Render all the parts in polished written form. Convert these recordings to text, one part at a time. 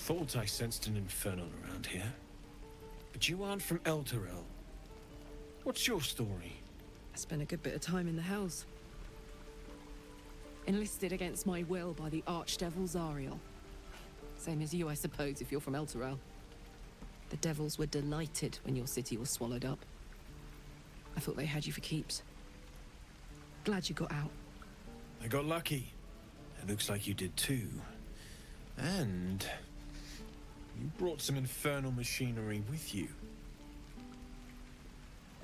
Thought I sensed an infernal around here. But you aren't from Elturel. What's your story? I spent a good bit of time in the Hells. Enlisted against my will by the Archdevil Zariel. Same as you, I suppose, if you're from Elturel. The Devils were delighted when your city was swallowed up. I thought they had you for keeps. Glad you got out. I got lucky. It looks like you did too. And you brought some infernal machinery with you.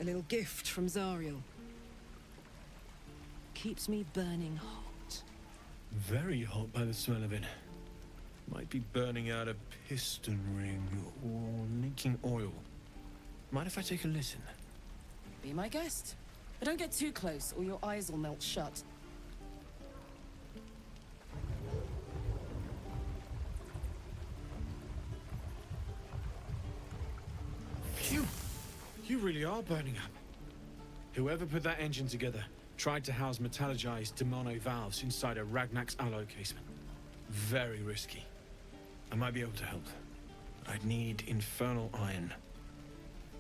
A little gift from Zariel. Keeps me burning hot. Very hot by the smell of it. Might be burning out a piston ring or leaking oil. Mind if I take a listen? Be my guest. But don't get too close or your eyes will melt shut. Phew! You really are burning up. Whoever put that engine together tried to house metallurgized Demono valves inside a Ragnak's alloy casement. Very risky. I might be able to help. I'd need infernal iron.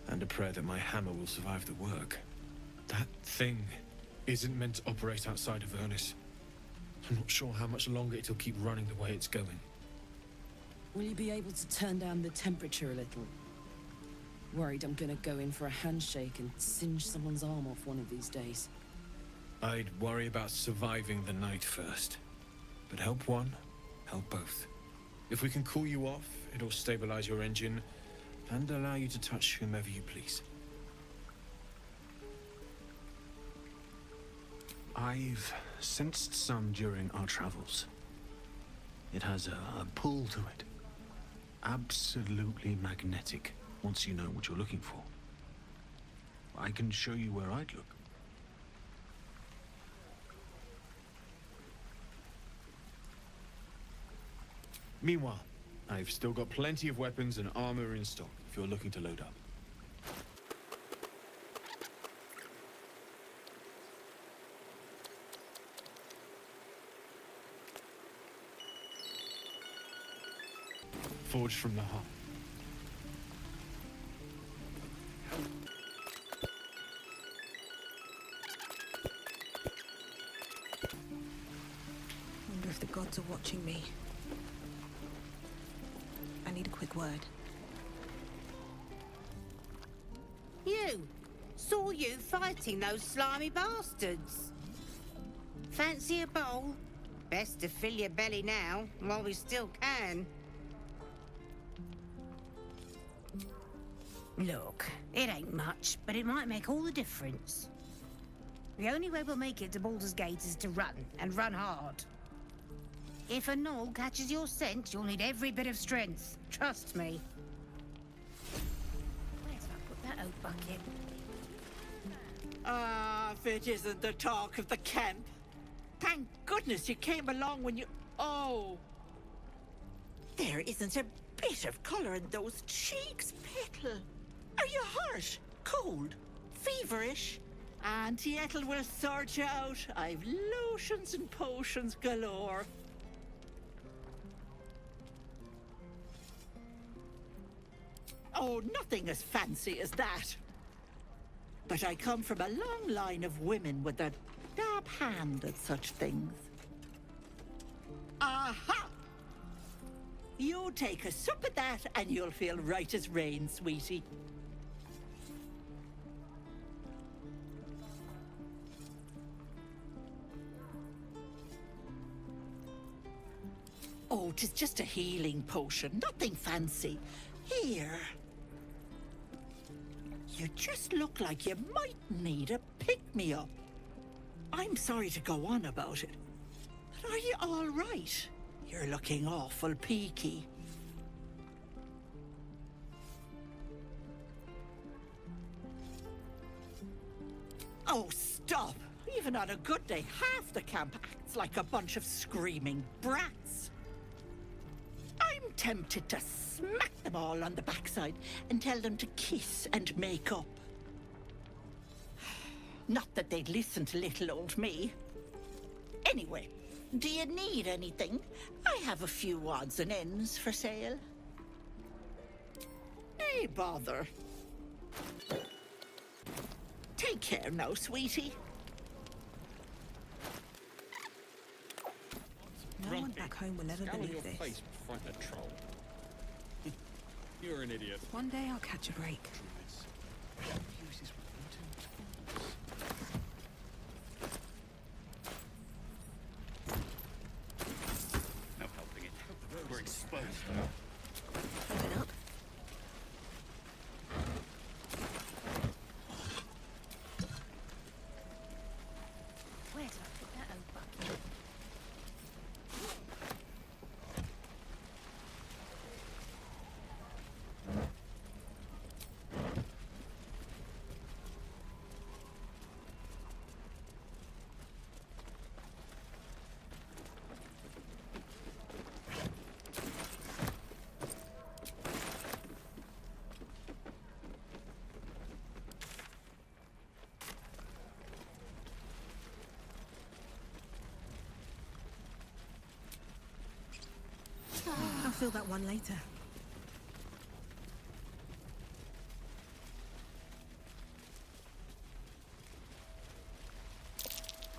And a prayer that my hammer will survive the work. That thing isn't meant to operate outside of Vernus. I'm not sure how much longer it'll keep running the way it's going. Will you be able to turn down the temperature a little? Worried I'm gonna go in for a handshake and singe someone's arm off one of these days. I'd worry about surviving the night first. But help one, help both. If we can cool you off, it'll stabilize your engine and allow you to touch whomever you please. I've sensed some during our travels. It has a pull to it. Absolutely magnetic, once you know what you're looking for. I can show you where I'd look. Meanwhile, I've still got plenty of weapons and armor in stock if you're looking to load up. Forged from the heart. Wonder if the gods are watching me. I need a quick word. You! Saw you fighting those slimy bastards. Fancy a bowl? Best to fill your belly now, while we still can. Look, it ain't much, but it might make all the difference. The only way we'll make it to Baldur's Gate is to run, and run hard. If a gnoll catches your scent, you'll need every bit of strength. Trust me. Where did I put that oak bucket? If it isn't the talk of the camp. Thank goodness you came along when you... Oh! There isn't a bit of colour in those cheeks, Petal. Are you hurt? Cold? Feverish? Auntie Ethel will sort you out. I've lotions and potions galore. Oh, nothing as fancy as that. But I come from a long line of women with a dab hand at such things. Aha! You take a sup at that and you'll feel right as rain, sweetie. Oh, 'tis just a healing potion, nothing fancy. Here. You just look like you might need a pick-me-up. I'm sorry to go on about it, but are you all right? You're looking awful peaky. Oh, stop! Even on a good day, half the camp acts like a bunch of screaming brats. I'm tempted to smack them all on the backside and tell them to kiss and make up. Not that they'd listen to little old me. Anyway, do you need anything? I have a few odds and ends for sale. Nay bother. Take care now, sweetie. No one back home will ever Scowl on believe your this. face, frighten a troll. You're an idiot. One day I'll catch a break. Uses weapon tools. No helping it. We're exposed. Open up. Where did I put that old bucket? I'll fill that one later.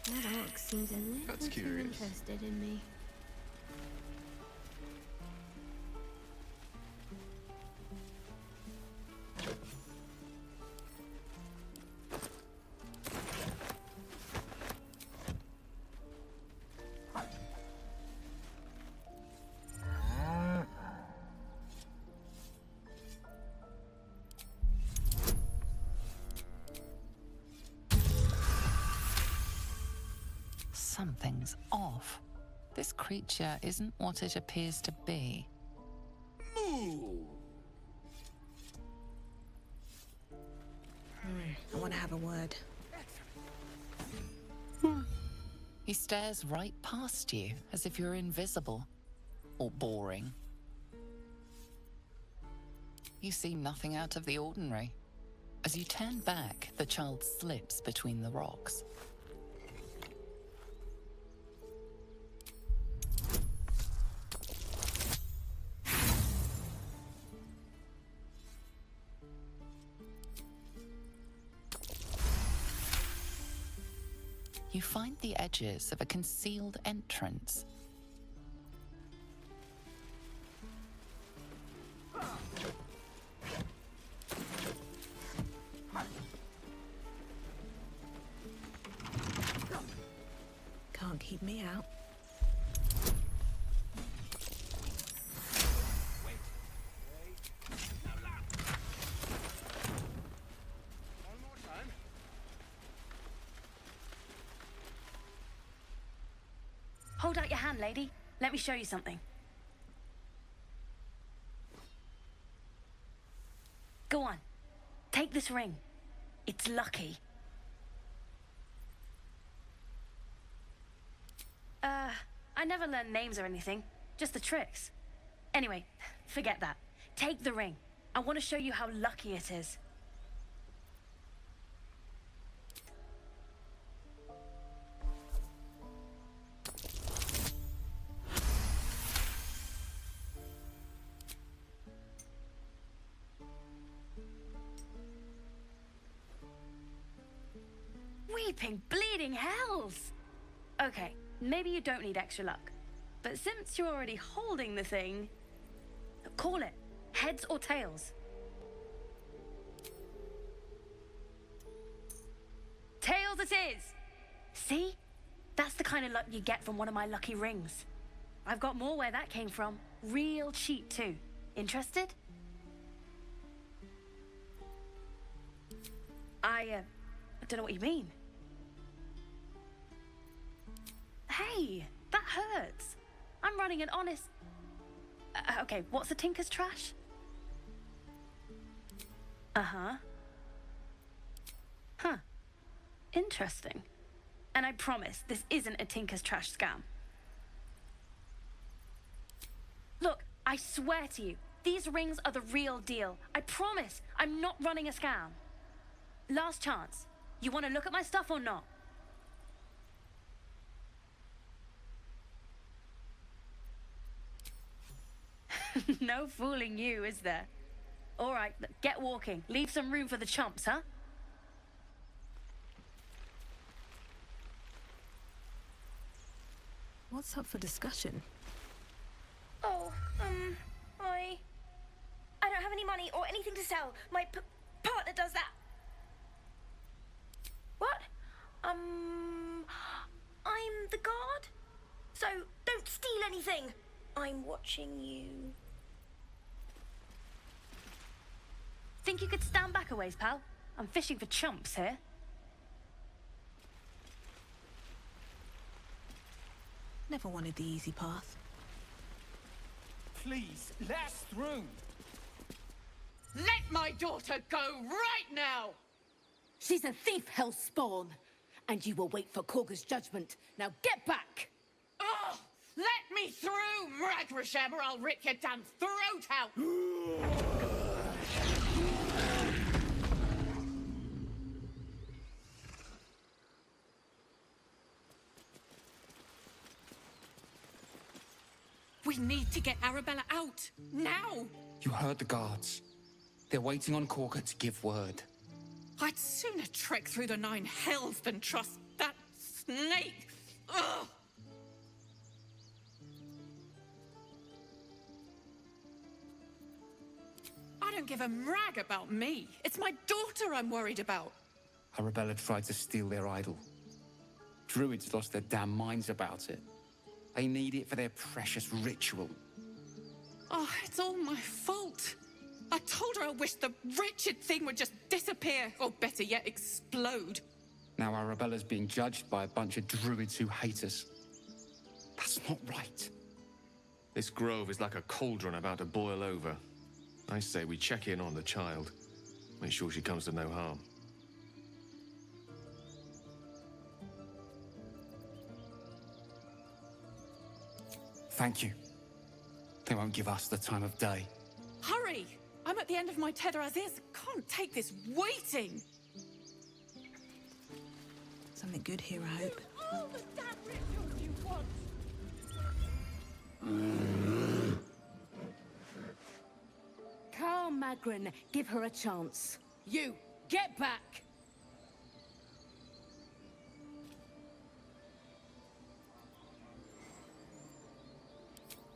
That orc seems a little That's too curious. interested in me. Something's off. This creature isn't what it appears to be. I want to have a word. He stares right past you, as if you're invisible. Or boring. You see nothing out of the ordinary. As you turn back, the child slips between the rocks. You find the edges of a concealed entrance. Can't keep me out. Hold out your hand, lady. Let me show you something. Go on. Take this ring. It's lucky. I never learned names or anything. Just the tricks. Anyway, forget that. Take the ring. I want to show you how lucky it is. Weeping, bleeding hells! Okay, maybe you don't need extra luck. But since you're already holding the thing, call it. Heads or tails? Tails it is! See? That's the kind of luck you get from one of my lucky rings. I've got more where that came from. Real cheap too. Interested? I don't know what you mean. Hey, that hurts. I'm running an honest... okay, what's a tinker's trash? Uh-huh. Huh. Interesting. And I promise, this isn't a tinker's trash scam. Look, I swear to you, these rings are the real deal. I promise, I'm not running a scam. Last chance. You want to look at my stuff or not? No fooling you, is there? All right, get walking. Leave some room for the chumps, huh? What's up for discussion? Oh, I don't have any money or anything to sell. My partner does that. What? I'm the guard. So don't steal anything. I'm watching you. Think you could stand back a ways, pal? I'm fishing for chumps here. Never wanted the easy path. Please, let us through. Let my daughter go right now! She's a thief, hellspawn. And you will wait for Korga's judgment. Now get back! Oh, let me through, Mragrashem, or I'll rip your damn throat out! We need to get Arabella out, now! You heard the guards. They're waiting on Korga to give word. I'd sooner trek through the 9 hells than trust that snake! Ugh! I don't give a rag about me. It's my daughter I'm worried about. Arabella tried to steal their idol. Druids lost their damn minds about it. They need it for their precious ritual. Oh, it's all my fault. I told her I wished the wretched thing would just disappear, or better yet, explode. Now Arabella's being judged by a bunch of druids who hate us. That's not right. This grove is like a cauldron about to boil over. I say we check in on the child. Make sure she comes to no harm. Thank you. They won't give us the time of day. Hurry! I'm at the end of my tether as is. Can't take this waiting. Something good here, I hope. All the damn rituals you want. Calm, Magrin. Give her a chance. You, get back!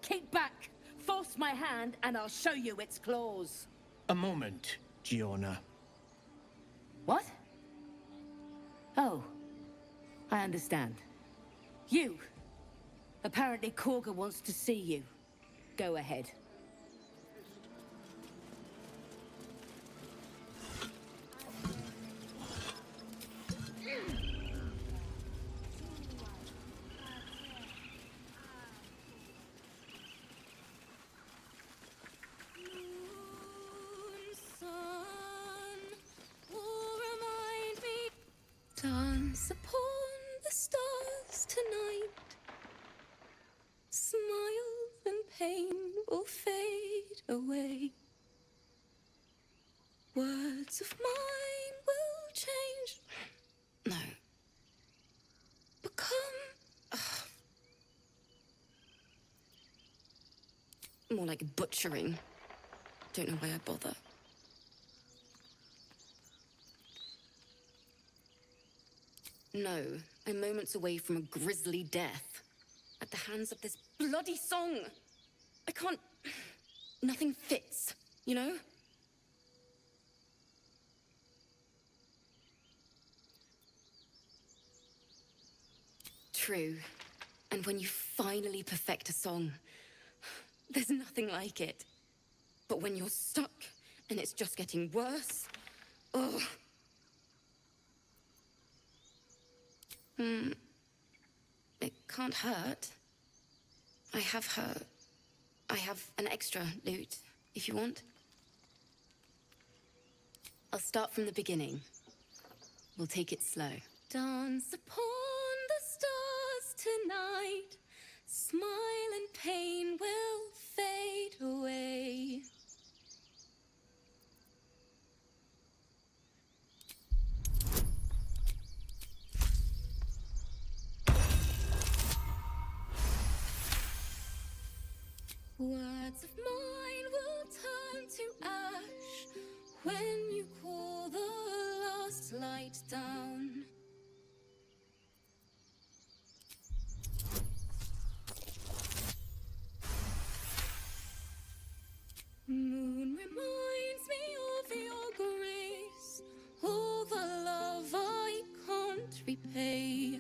Keep back! Force my hand and I'll show you its claws. A moment, Giona. What? Oh, I understand. You! Apparently Korga wants to see you. Go ahead. Dance upon the stars tonight. Smiles and pain will fade away. Words of mine will change. No. Become. More like butchering. Don't know why I bother. No, I'm moments away from a grisly death. At the hands of this bloody song. I can't... Nothing fits, you know? True. And when you finally perfect a song, there's nothing like it. But when you're stuck, and it's just getting worse... Ugh. It can't hurt. I have an extra lute, if you want. I'll start from the beginning. We'll take it slow. Dance upon the stars tonight. Smile and pain will fade away. Words of mine will turn to ash. when you call the last light down. Moon reminds me of your grace, all the love I can't repay.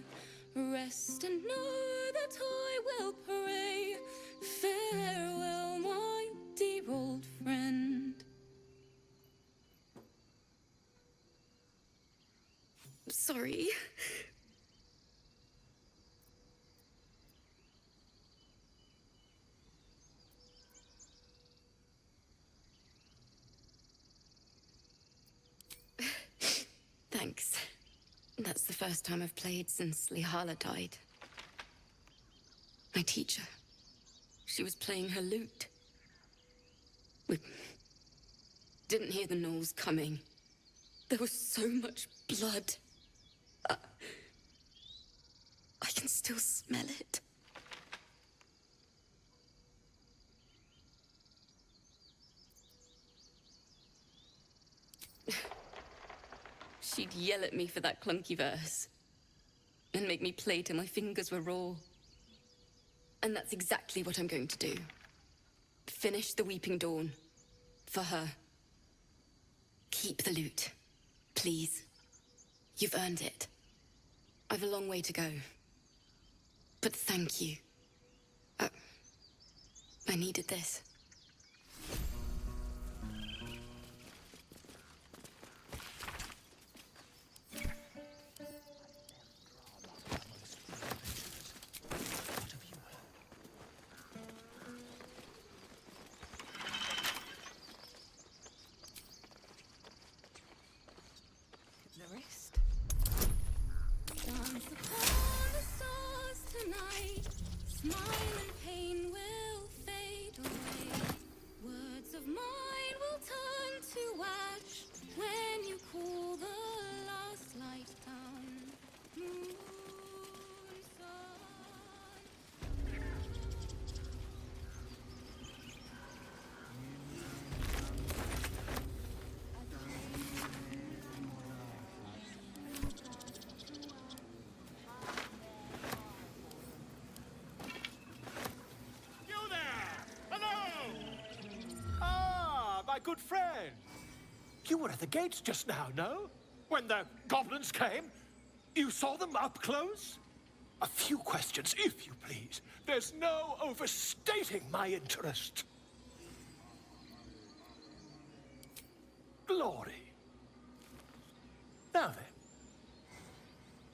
Rest and know that I will pray. Farewell, my dear old friend. Sorry. Thanks. That's the first time I've played since Lihala died. My teacher. She was playing her lute. We didn't hear the gnolls coming. There was so much blood. I can still smell it. She'd yell at me for that clunky verse and make me play till my fingers were raw. And that's exactly what I'm going to do. Finish the Weeping Dawn. For her. Keep the lute. Please. You've earned it. I've a long way to go. But thank you. I needed this. Dance upon the stars tonight. Smile and pain will fade away. Words of mine will turn to ash when you call the last light down. Moon, sun. Good friend. You were at the gates just now, no? When the goblins came? You saw them up close? A few questions, if you please. There's no overstating my interest. Glory. Now then,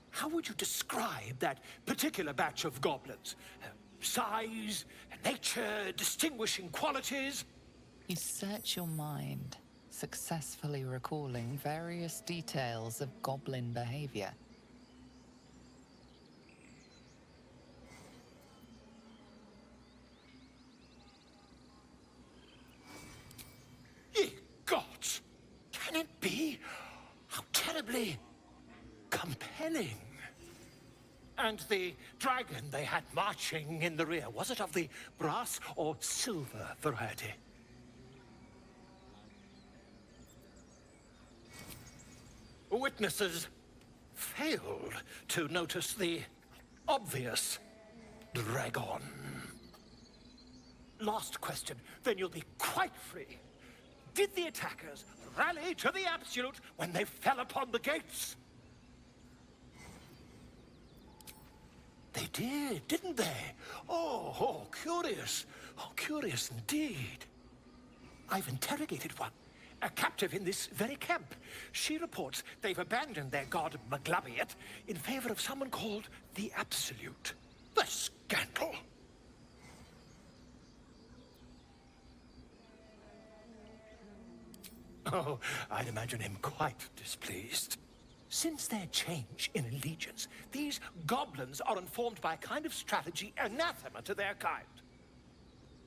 how would you describe that particular batch of goblins? Size, nature, distinguishing qualities? You search your mind, successfully recalling various details of goblin behavior. Ye gods! Can it be? How terribly compelling. And the dragon they had marching in the rear, was it of the brass or silver variety? Witnesses failed to notice the obvious dragon. Last question, then you'll be quite free. Did the attackers rally to the absolute when they fell upon the gates? They did, didn't they? Oh, curious. Oh, curious indeed. I've interrogated one. A captive in this very camp. She reports they've abandoned their god Maglabiet in favor of someone called the Absolute. The scandal! Oh, I'd imagine him quite displeased. Since their change in allegiance, these goblins are informed by a kind of strategy anathema to their kind.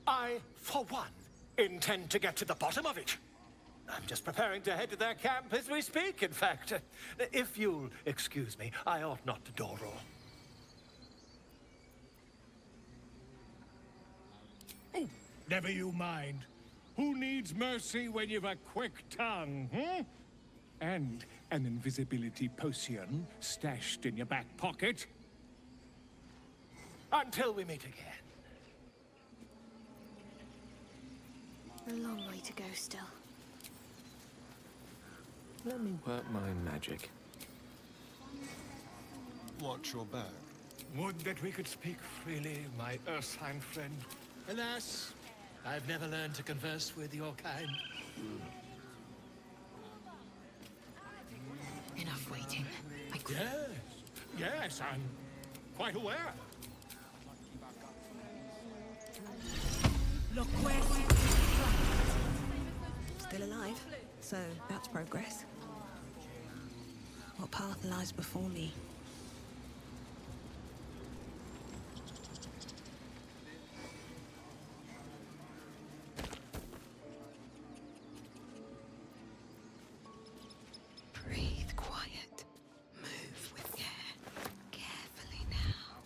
I, for one, intend to get to the bottom of it. I'm just preparing to head to their camp as we speak, in fact. If you'll excuse me, I ought not to dawdle. Oh, never you mind. Who needs mercy when you've a quick tongue, hmm? And an invisibility potion stashed in your back pocket? Until we meet again. A long way to go still. Let me work my magic. Watch your back. Would that we could speak freely, my Ursine friend. Alas, I've never learned to converse with your kind. Enough waiting. Yes, I'm quite aware. Still alive, so that's progress. What path lies before me? Breathe quiet. Move with care. Carefully now.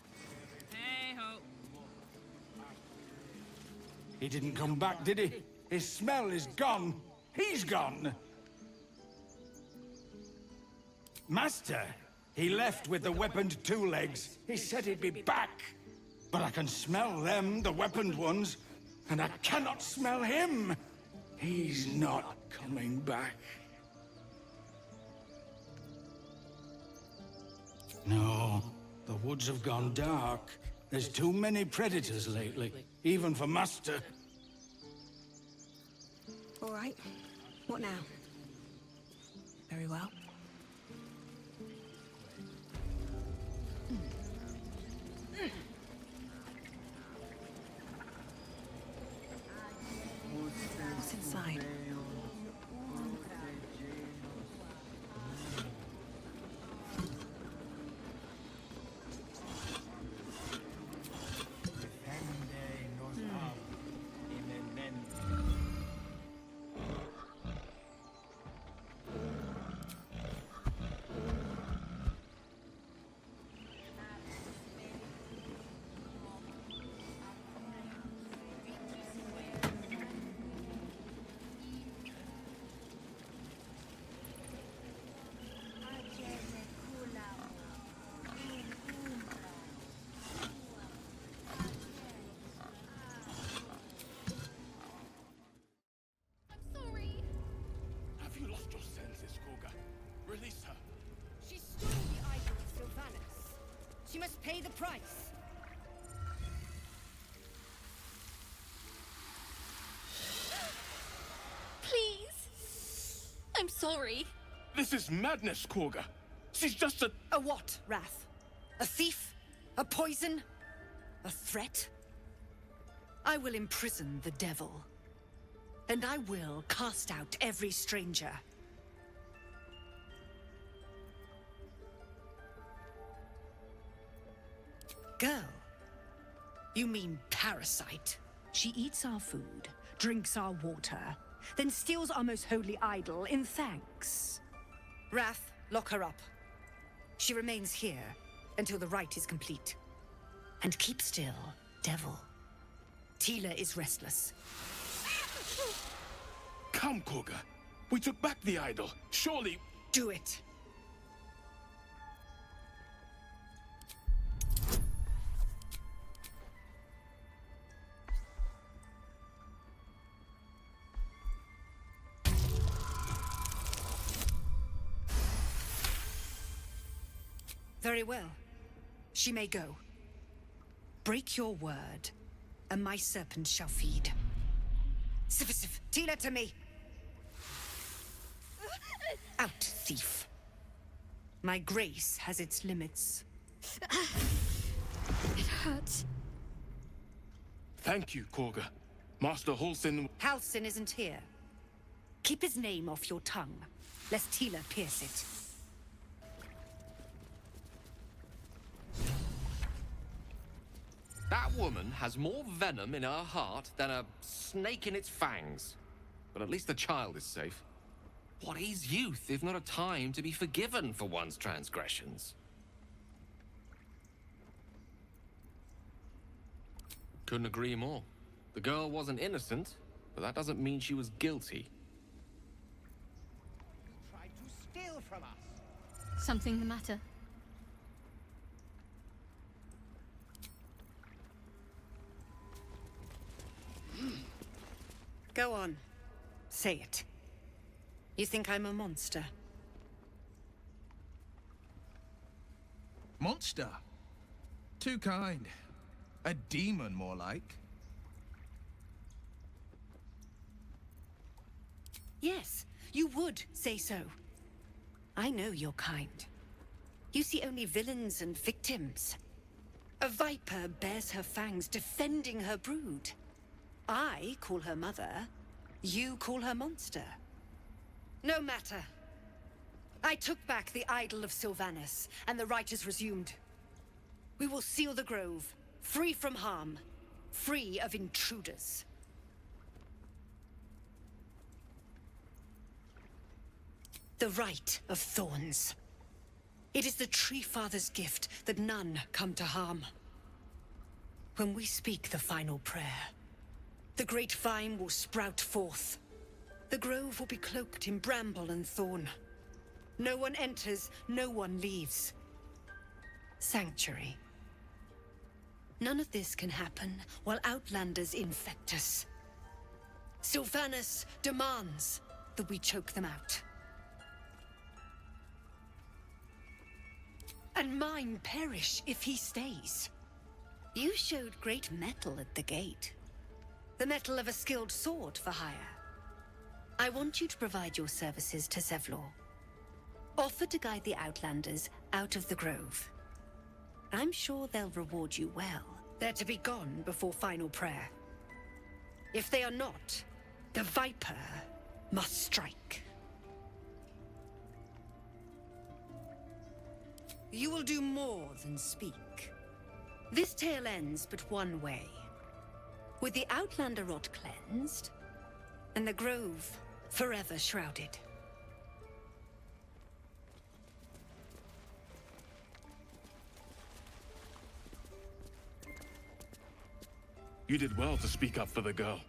Hey-ho. He didn't come back, did he? His smell is gone. He's gone. Master, he left with the weaponed two legs. He said he'd be back. But I can smell them, the weaponed ones, and I cannot smell him. He's not coming back. No, the woods have gone dark. There's too many predators lately, even for Master. All right. What now? Very well. What's inside? Have you lost your senses, Koga? Release her. She stole the idol of Sylvanus. She must pay the price. Please. I'm sorry. This is madness, Koga. She's just a... A what, Wrath? A thief? A poison? A threat? I will imprison the devil. And I will cast out every stranger. Girl? You mean parasite? She eats our food, drinks our water, then steals our most holy idol in thanks. Wrath, lock her up. She remains here until the rite is complete. And keep still, devil. Tila is restless. Come, Koga. We took back the idol. Surely... Do it. Very well. She may go. Break your word, and my serpent shall feed. Sif, Tila to me! Out, thief. My grace has its limits. It hurts. Thank you, Koga. Master Halsin... Halsin isn't here. Keep his name off your tongue, lest Tila pierce it. That woman has more venom in her heart than a snake in its fangs. But at least the child is safe. What is youth if not a time to be forgiven for one's transgressions? Couldn't agree more. The girl wasn't innocent, but that doesn't mean she was guilty. Tried to steal from us. Something the matter? Go on. Say it. You think I'm a monster? Monster? Too kind. A demon, more like. Yes, you would say so. I know your kind. You see only villains and victims. A viper bears her fangs defending her brood. I call her mother. You call her monster. No matter. I took back the idol of Sylvanas, and the rite is resumed. We will seal the grove, free from harm, free of intruders. The Rite of Thorns. It is the Tree Father's gift that none come to harm. When we speak the final prayer, the great vine will sprout forth. The grove will be cloaked in bramble and thorn. No one enters, no one leaves. Sanctuary. None of this can happen while Outlanders infect us. Sylvanas demands that we choke them out. And mine perish if he stays. You showed great mettle at the gate. The mettle of a skilled sword for hire. I want you to provide your services to Zevlor. Offer to guide the Outlanders out of the grove. I'm sure they'll reward you well. They're to be gone before final prayer. If they are not, the Viper must strike. You will do more than speak. This tale ends but one way. With the Outlander rot cleansed, and the grove forever shrouded. You did well to speak up for the girl.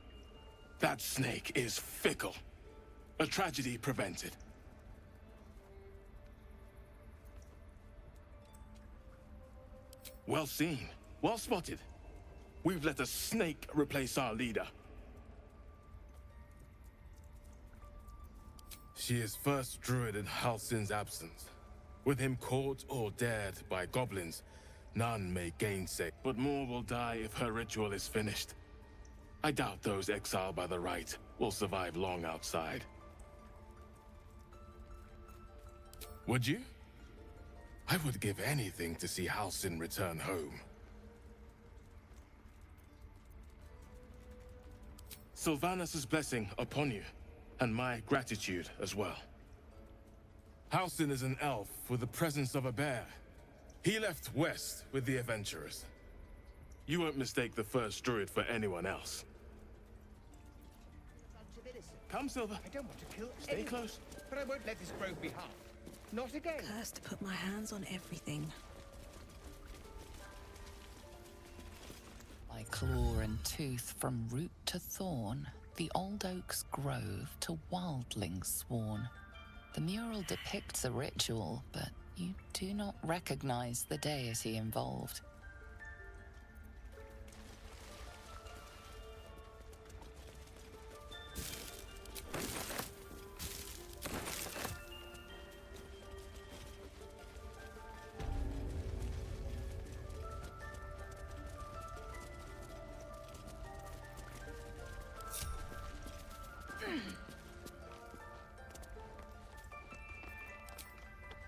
That snake is fickle. A tragedy prevented. Well seen. Well spotted. We've let a snake replace our leader. She is first druid in Halsin's absence. With him caught or dared by goblins, none may gainsay. But more will die if her ritual is finished. I doubt those exiled by the rite will survive long outside. Would you? I would give anything to see Halsin return home. Sylvanas' blessing upon you, and my gratitude as well. Halsin is an elf with the presence of a bear. He left west with the adventurers. You won't mistake the first druid for anyone else. Come, Silver. I don't want to kill Stay anyone, close. but I won't let this grove be harmed. Not again. Cursed to put my hands on everything. By claw and tooth from root to thorn, the old oak's grove to wildlings sworn. The mural depicts a ritual, but you do not recognize the deity involved.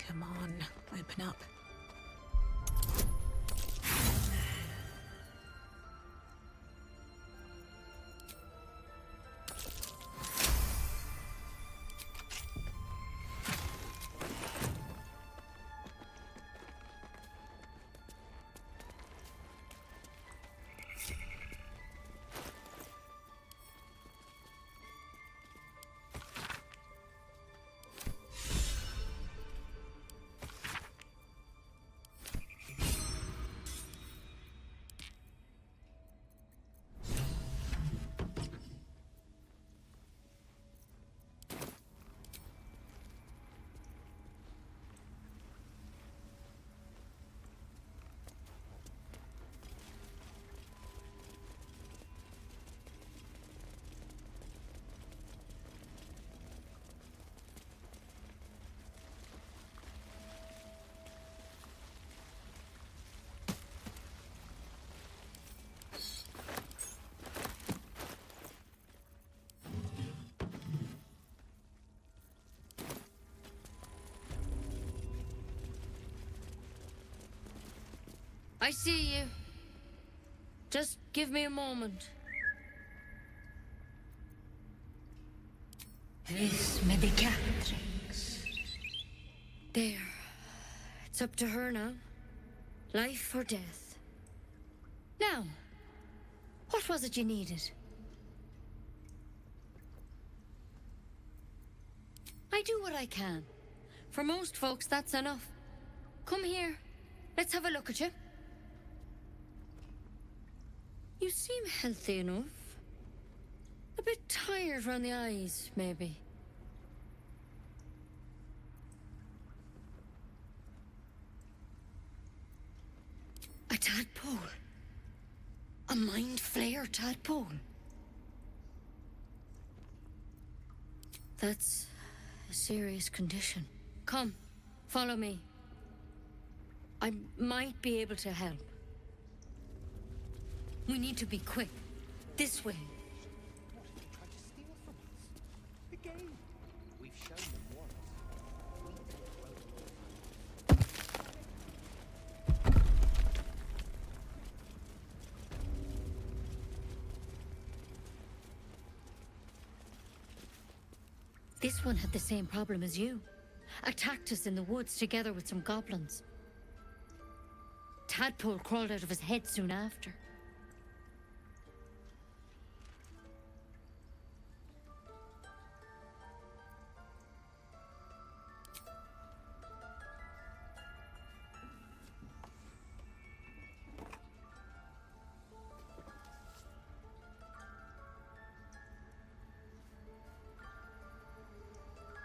Come on, open up. I see you. Just give me a moment. Vis medicatrix. There. It's up to her now. Life or death. Now, what was it you needed? I do what I can. For most folks, that's enough. Come here. Let's have a look at you. You seem healthy enough. A bit tired around the eyes, maybe. A tadpole. A mind flayer tadpole. That's a serious condition. Come, follow me. I might be able to help. We need to be quick. This way. This one had the same problem as you. Attacked us in the woods together with some goblins. Tadpole crawled out of his head soon after.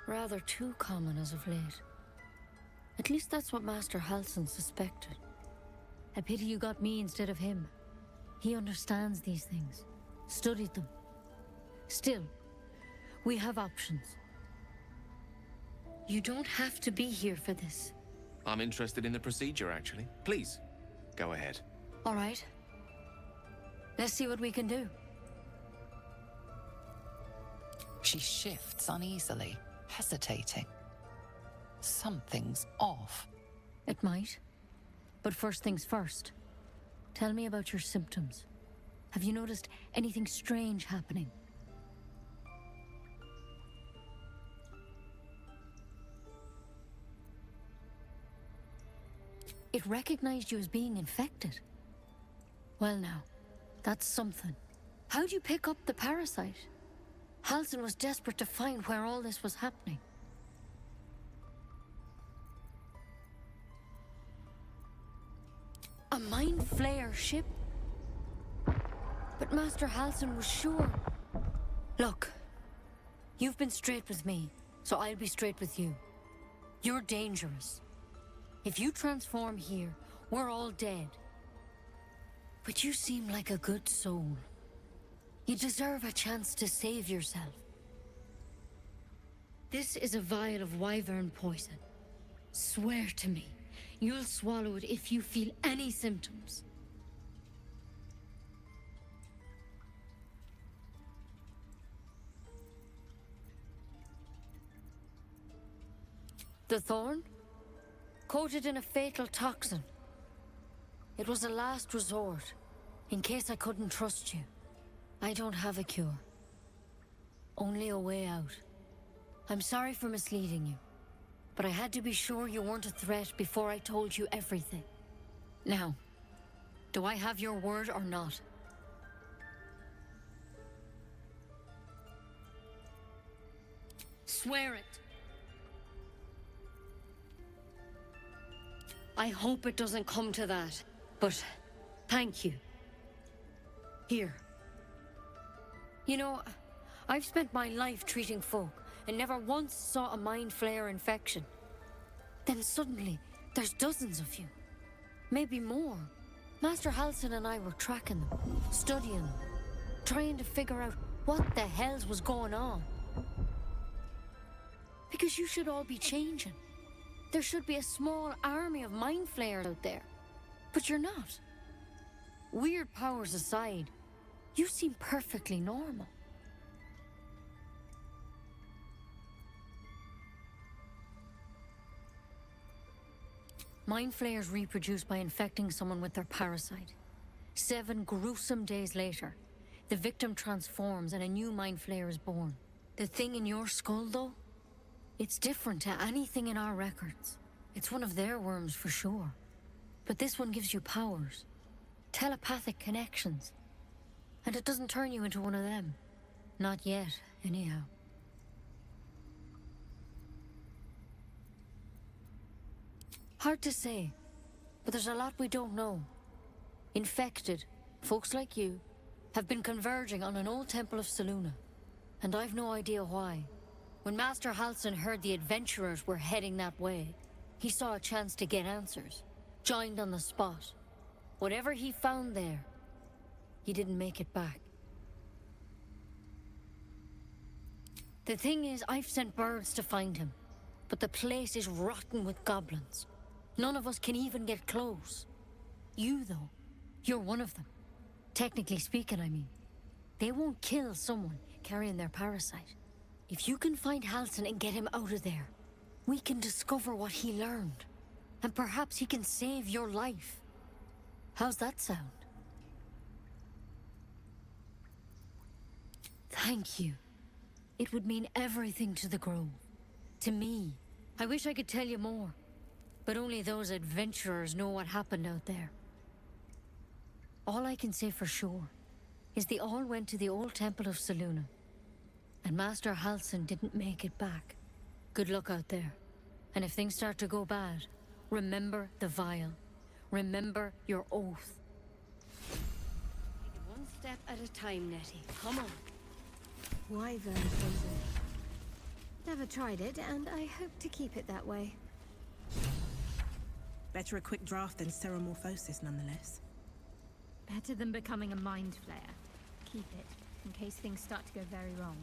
Rather too common as of late. At least that's what Master Halsin suspected. A pity you got me instead of him. He understands these things. Studied them. Still, we have options. You don't have to be here for this. I'm interested in the procedure, actually. Please, go ahead. All right. Let's see what we can do. She shifts uneasily, hesitating. Something's off. It might. But first things first. Tell me about your symptoms. Have you noticed anything strange happening? It recognized you as being infected. Well now, that's something. How'd you pick up the parasite? Halsin was desperate to find where all this was happening. A mind flayer ship? But Master Halsin was sure. Look, you've been straight with me, so I'll be straight with you. You're dangerous. If you transform here, we're all dead. But you seem like a good soul. You deserve a chance to save yourself. This is a vial of wyvern poison. Swear to me, you'll swallow it if you feel any symptoms. The thorn? Coated in a fatal toxin. It was a last resort, in case I couldn't trust you. I don't have a cure. Only a way out. I'm sorry for misleading you, but I had to be sure you weren't a threat before I told you everything. Now, do I have your word or not? Swear it. I hope it doesn't come to that, but thank you. Here. You know, I've spent my life treating folk and never once saw a mind flayer infection. Then suddenly, there's dozens of you. Maybe more. Master Halsin and I were tracking them, studying them, trying to figure out what the hells was going on. Because you should all be changing. There should be a small army of mind flayers out there. But you're not. Weird powers aside, you seem perfectly normal. Mind flayers reproduce by infecting someone with their parasite. 7 gruesome days later, the victim transforms and a new mind flayer is born. The thing in your skull, though? It's different to anything in our records. It's one of their worms for sure. But this one gives you powers. Telepathic connections. And it doesn't turn you into one of them. Not yet, anyhow. Hard to say, but there's a lot we don't know. Infected, folks like you, have been converging on an old temple of Celaena, and I've no idea why. When Master Halsin heard the adventurers were heading that way, he saw a chance to get answers, joined on the spot. Whatever he found there, he didn't make it back. The thing is, I've sent birds to find him, but the place is rotten with goblins. None of us can even get close. You, though, you're one of them. Technically speaking, I mean. They won't kill someone carrying their parasite. If you can find Halsin and get him out of there, we can discover what he learned. And perhaps he can save your life. How's that sound? Thank you. It would mean everything to the Grove. To me. I wish I could tell you more. But only those adventurers know what happened out there. All I can say for sure is they all went to the old temple of Celaena. And Master Halsin didn't make it back. Good luck out there. And if things start to go bad, remember the vial. Remember your oath. Take it one step at a time, Nettie. Come on. Wyvern poison. Never tried it, and I hope to keep it that way. Better a quick draft than ceremorphosis, nonetheless. Better than becoming a mind flayer. Keep it, in case things start to go very wrong.